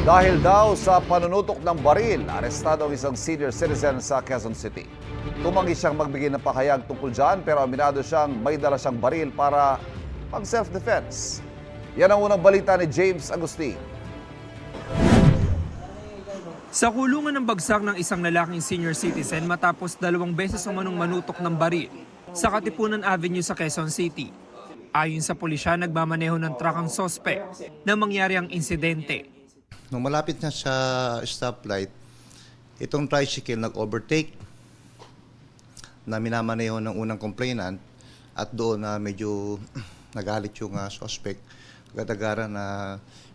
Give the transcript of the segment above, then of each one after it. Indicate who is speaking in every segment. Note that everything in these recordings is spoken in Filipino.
Speaker 1: Dahil daw sa panunutok ng baril, arestado ang isang senior citizen sa Quezon City. Tumanggi siyang magbigay ng pahayag tungkol dyan pero aminado siyang may dala siyang baril para pang self-defense. Yan ang unang balita ni James Agustin.
Speaker 2: Sa kulungan ng bagsak ng isang lalaking senior citizen matapos 2 beses umanong manutok ng baril sa Katipunan Avenue sa Quezon City. Ayon sa pulisya, nagmamaneho ng truck ang sospek na mangyari ang insidente.
Speaker 3: Nung malapit na sa stoplight, itong tricycle nag-overtake na minamaneho ng unang complainant at doon na medyo nagalit yung suspect. Agad-agaran na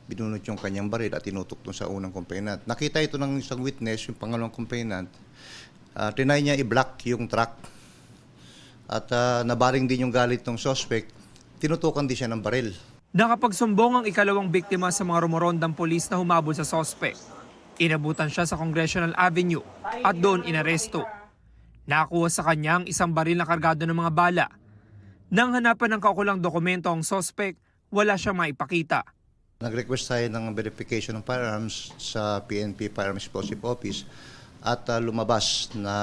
Speaker 3: binunot yung kanyang baril at tinutok doon sa unang complainant. Nakita ito ng isang witness, yung pangalawang complainant. Trinay niya i-block yung truck at nabaring din yung galit ng suspect. Tinutukan din siya ng baril.
Speaker 2: Nakapagsumbong ang ikalawang biktima sa mga rumorondang polis na humabol sa sospek. Inabutan siya sa Congressional Avenue at doon inaresto. Nakuha sa kanya ang isang baril na kargado ng mga bala. Nang hanapan ng kaukulang dokumento ang sospek, wala siyang maipakita.
Speaker 3: Nag-request tayo ng verification ng firearms sa PNP Firearms Explosive Office at lumabas na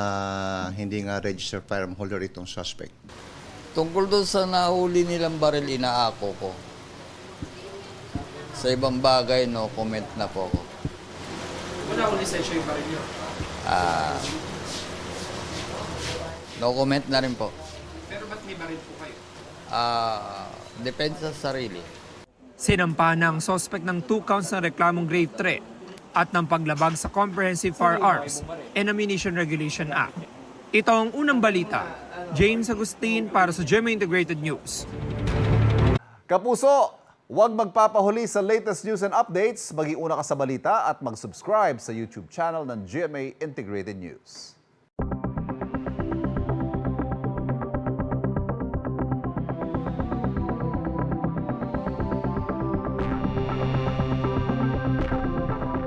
Speaker 3: hindi nga registered firearm holder itong suspect.
Speaker 4: Tungkol doon sa nahuli nilang baril, inaako ko. Sa ibang bagay, no comment na po ako.
Speaker 2: Wala akong lisensya yung baril niyo.
Speaker 4: No comment na rin po.
Speaker 2: Pero ba't may baril po kayo?
Speaker 4: Depende sa sarili.
Speaker 2: Sinampa ng sospek ng 2 counts ng reklamong grave threat at ng paglabag sa Comprehensive Firearms and Ammunition Regulation Act. Ito ang unang balita. James Agustin para sa GMA Integrated News.
Speaker 1: Kapuso, huwag magpapahuli sa latest news and updates. Mag-iuna ka sa balita at mag-subscribe sa YouTube channel ng GMA Integrated News.